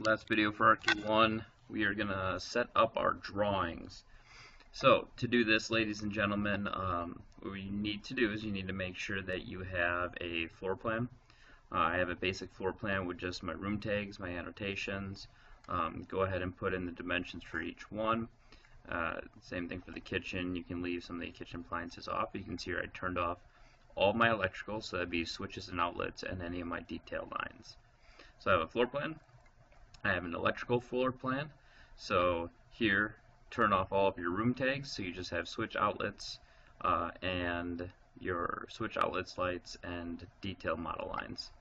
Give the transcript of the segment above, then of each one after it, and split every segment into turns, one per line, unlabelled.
last video for RQ1, we are going to set up our drawings. So to do this, ladies and gentlemen, what you need to do is you need to make sure that you have a floor plan. I have a basic floor plan with just my room tags, my annotations. Go ahead and put in the dimensions for each one. Same thing for the kitchen. You can leave some of the kitchen appliances off. You can see here I turned off all my electrical, so that'd be switches and outlets and any of my detail lines. So I have a floor plan. I have an electrical floor plan. So here, turn off all of your room tags, so you just have switch outlets and your switch outlets, lights, and detail model lines.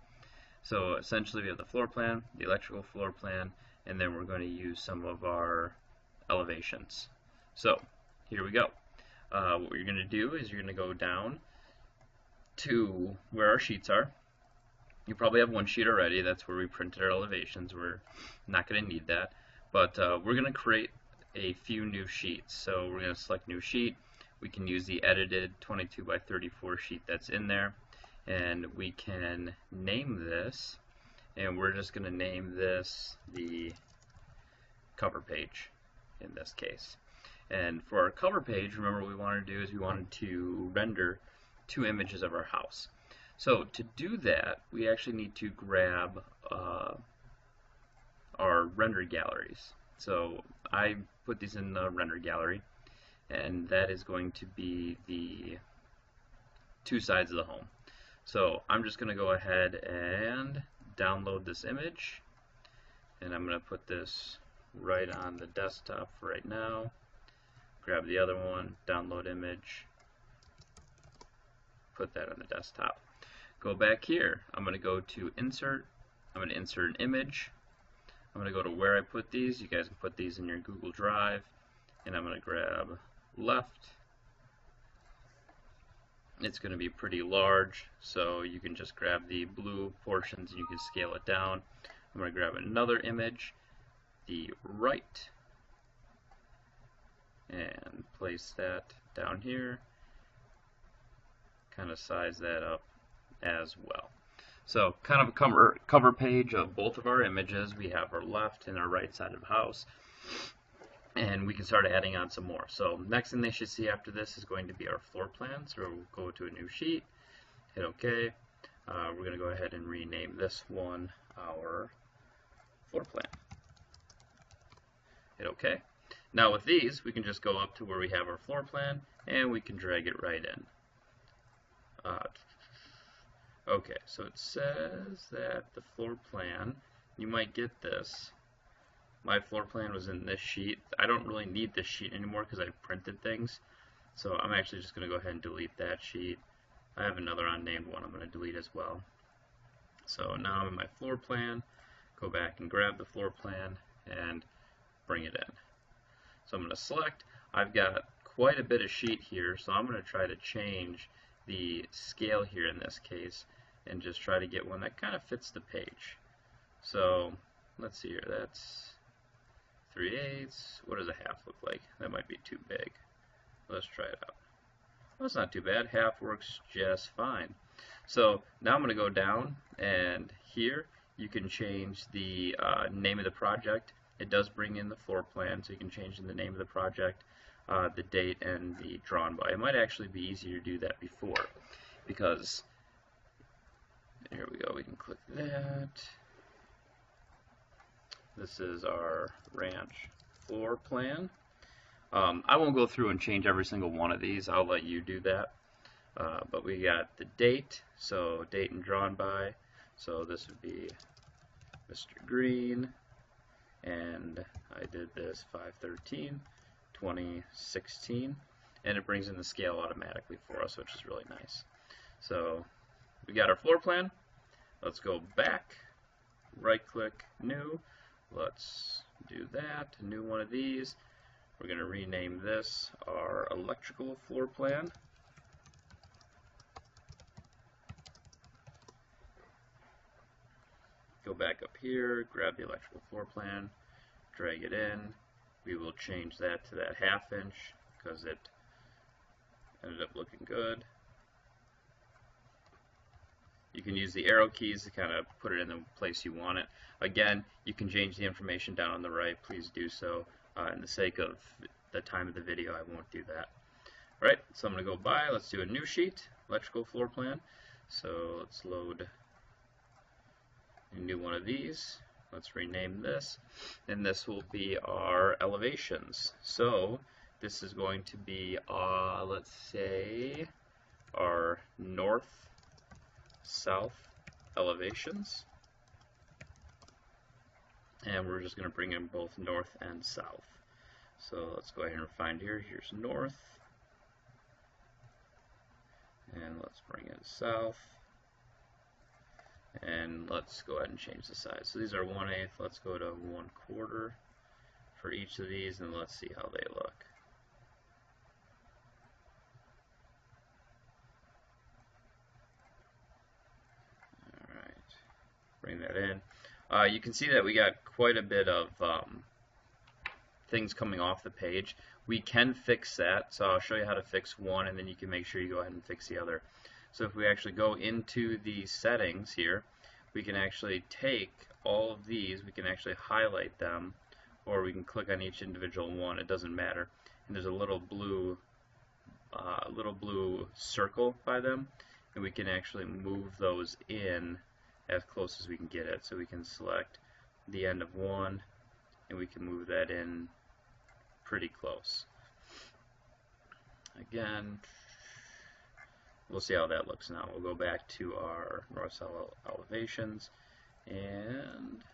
So essentially we have the floor plan, the electrical floor plan, and then we're going to use some of our elevations. So here we go. What you're going to do is you're going to go down to where our sheets are. You probably have one sheet already. That's where we printed our elevations. We're not going to need that, but we're going to create a few new sheets. So we're going to select new sheet. We can use the edited 22 by 34 sheet that's in there, and we can name this, and we're just going to name this the cover page in this case. And for our cover page, remember what we wanted to do is we wanted to render 2 images of our house. So to do that, we actually need to grab our render galleries. So I put these in the render gallery, and that is going to be the 2 sides of the home. So I'm just going to go ahead and download this image, and I'm going to put this right on the desktop for right now. Grab the other one, download image, put that on the desktop. Go back here. I'm going to go to insert. I'm going to insert an image. I'm going to go to where I put these. You guys can put these in your Google Drive. And I'm going to grab left. It's going to be pretty large, so you can just grab the blue portions and you can scale it down. I'm going to grab another image, the right, and place that down here. Kind of size that up as well. So kind of a cover page of both of our images. We have our left and our right side of the house, and we can start adding on some more. So next thing they should see after this is going to be our floor plan. So we'll go to a new sheet, hit OK. We're going to go ahead and rename this one our floor plan. Hit OK. Now with these, we can just go up to where we have our floor plan, and we can drag it right in. Okay, so it says that the floor plan, you might get this. My floor plan was in this sheet. I don't really need this sheet anymore because I printed things. So I'm actually just going to go ahead and delete that sheet. I have another unnamed one I'm going to delete as well. So now I'm in my floor plan. Go back and grab the floor plan and bring it in. So I'm going to select. I've got quite a bit of sheet here, so I'm going to try to change the scale here in this case and just try to get one that kind of fits the page. So let's see here, that's 3/8. What does a half look like? That might be too big. Let's try it out. Well, that's not too bad. Half works just fine. So now I'm going to go down, and here you can change the name of the project. It does bring in the floor plan, so you can change the name of the project, the date, and the drawn by. It might actually be easier to do that before, because here we go, we can click that. This is our ranch floor plan. I won't go through and change every single one of these. I'll let you do that. But we got the date, so date and drawn by. So this would be Mr. Green, and I did this 5/13/2016, and it brings in the scale automatically for us, which is really nice. So we got our floor plan. Let's go back, right click, new. Let's do that, a new one of these. We're going to rename this our electrical floor plan. Go back up here, grab the electrical floor plan, drag it in. We will change that to that 1/2 inch because it ended up looking good. You can use the arrow keys to kind of put it in the place you want it. Again, you can change the information down on the right. Please do so. In the sake of the time of the video, I won't do that. All right, so I'm going to go by. Let's do a new sheet, electrical floor plan. So let's load a new one of these. Let's rename this, and this will be our elevations. So this is going to be, let's say, our north-south elevations, and we're just going to bring in both north and south. So let's go ahead and find here. Here's north, and let's bring in south. And let's go ahead and change the size. So these are 1/8. Let's go to 1/4 for each of these, and let's see how they look. All right, bring that in. You can see that we got quite a bit of things coming off the page. We can fix that, so I'll show you how to fix one, and then you can make sure you go ahead and fix the other. So if we actually go into the settings here, we can actually take all of these, we can actually highlight them, or we can click on each individual one, it doesn't matter. And there's a little blue circle by them, and we can actually move those in as close as we can get it. So we can select the end of one, and we can move that in pretty close. Again, we'll see how that looks now. We'll go back to our north-south elevations and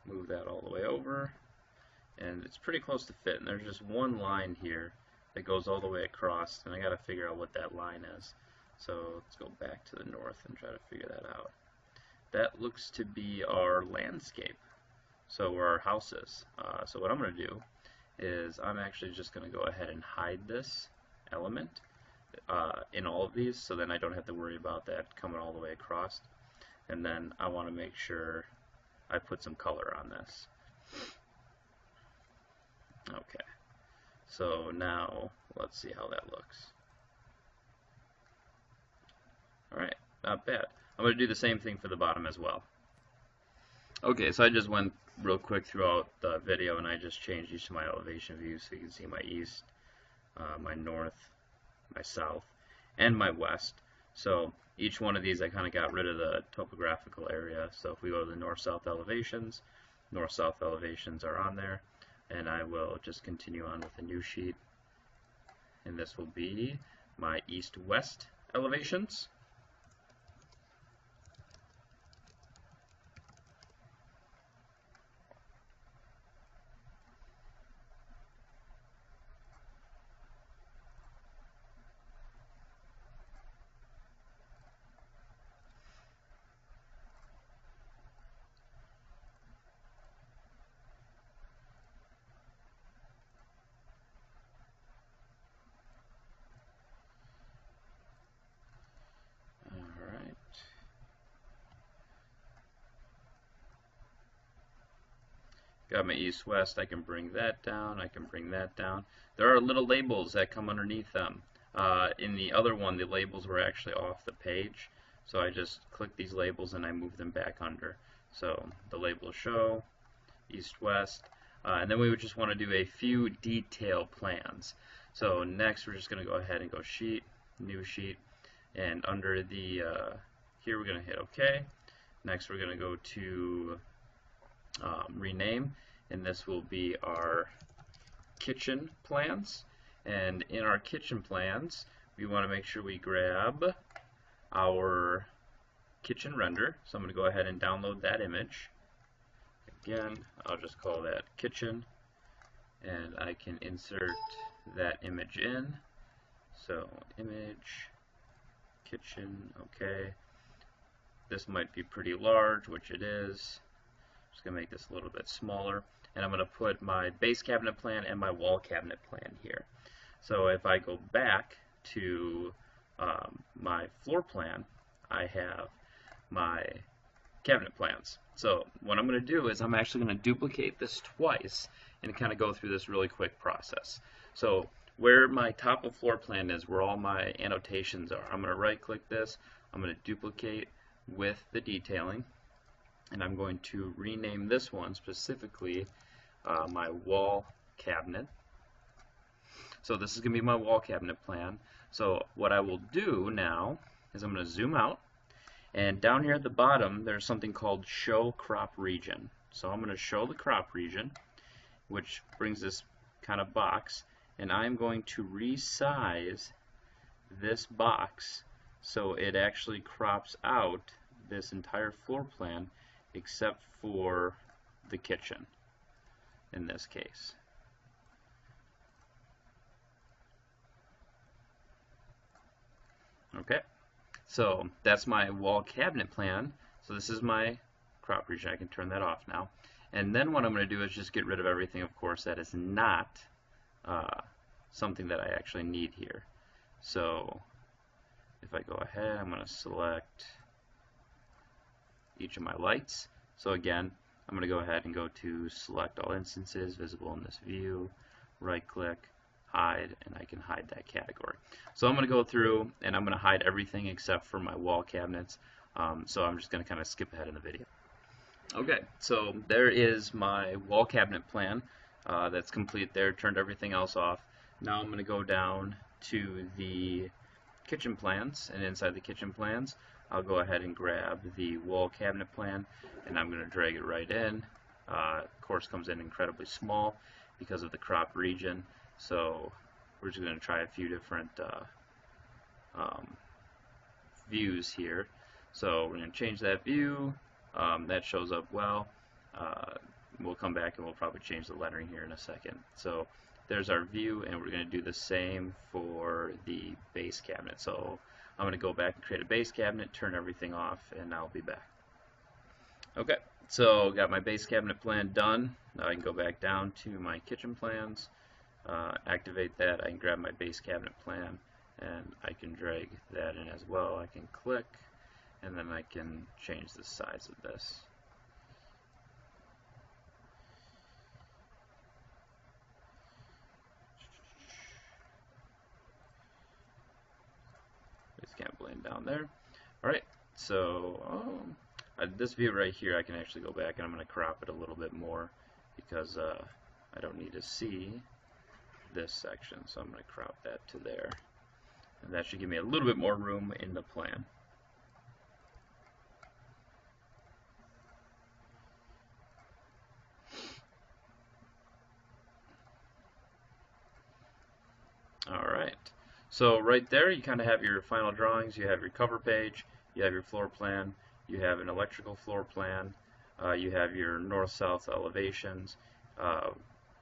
move that all the way over. And it's pretty close to fit. And there's just one line here that goes all the way across, and I got to figure out what that line is. So let's go back to the north and try to figure that out. That looks to be our landscape. So where our house is. So what I'm going to do is I'm actually just going to go ahead and hide this element in all of these, so then I don't have to worry about that coming all the way across. And then I want to make sure I put some color on this. Okay, so now let's see how that looks. Alright, not bad. I'm going to do the same thing for the bottom as well. Okay, so I just went real quick throughout the video, and I just changed each of my elevation views so you can see my east, my north, my south, and my west. So each one of these I kind of got rid of the topographical area. So if we go to the north-south elevations are on there, and I will just continue on with a new sheet, and this will be my east-west elevations. Got my east-west, I can bring that down, I can bring that down. There are little labels that come underneath them. In the other one, the labels were actually off the page, so I just click these labels and I move them back under. So the labels show, east-west, and then we would just want to do a few detail plans. So next we're just going to go ahead and go sheet, new sheet, and under the, here we're going to hit OK. Next we're going to go to rename, and this will be our kitchen plans. And in our kitchen plans, we want to make sure we grab our kitchen render. So I'm going to go ahead and download that image. Again, I'll just call that kitchen, and I can insert that image in. So image, kitchen, okay. This might be pretty large, which it is. Just going to make this a little bit smaller, and I'm going to put my base cabinet plan and my wall cabinet plan here. So if I go back to my floor plan, I have my cabinet plans. So what I'm going to do is I'm actually going to duplicate this twice and kind of go through this really quick process. So where my top of floor plan is, where all my annotations are, I'm going to right click this, I'm going to duplicate with the detailing, and I'm going to rename this one specifically my wall cabinet. So this is going to be my wall cabinet plan. So what I will do now is I'm going to zoom out, and down here at the bottom there's something called show crop region. So I'm going to show the crop region, which brings this kind of box, and I'm going to resize this box so it actually crops out this entire floor plan except for the kitchen in this case. Okay, so that's my wall cabinet plan. So this is my crop region. I can turn that off now. And then what I'm going to do is just get rid of everything, of course, that is not something that I actually need here. So if I go ahead, I'm going to select each of my lights. So again, I'm going to go ahead and go to select all instances visible in this view, right click, hide, and I can hide that category. So I'm going to go through and I'm going to hide everything except for my wall cabinets. So I'm just going to kind of skip ahead in the video. Okay, so there is my wall cabinet plan that's complete there, turned everything else off. Now I'm going to go down to the kitchen plans, and inside the kitchen plans I'll go ahead and grab the wall cabinet plan, and I'm going to drag it right in. Of course, comes in incredibly small because of the crop region, so we're just going to try a few different views here. So we're going to change that view. That shows up well. We'll come back and we'll probably change the lettering here in a second. So there's our view, and we're going to do the same for the base cabinet. So I'm going to go back and create a base cabinet, turn everything off, and I'll be back. Okay, so got my base cabinet plan done. Now I can go back down to my kitchen plans, activate that. I can grab my base cabinet plan, and I can drag that in as well. I can click, and then I can change the size of this. Just can't blend down there. Alright, so this view right here, I can actually go back and I'm going to crop it a little bit more because I don't need to see this section, so I'm going to crop that to there. And that should give me a little bit more room in the plan. Alright, so right there you kind of have your final drawings. You have your cover page, you have your floor plan, you have an electrical floor plan, you have your north-south elevations,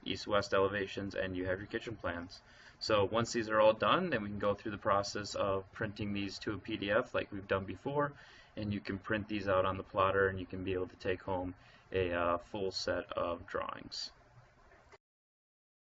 east-west elevations, and you have your kitchen plans. So once these are all done, then we can go through the process of printing these to a PDF like we've done before, and you can print these out on the plotter and you can be able to take home a full set of drawings.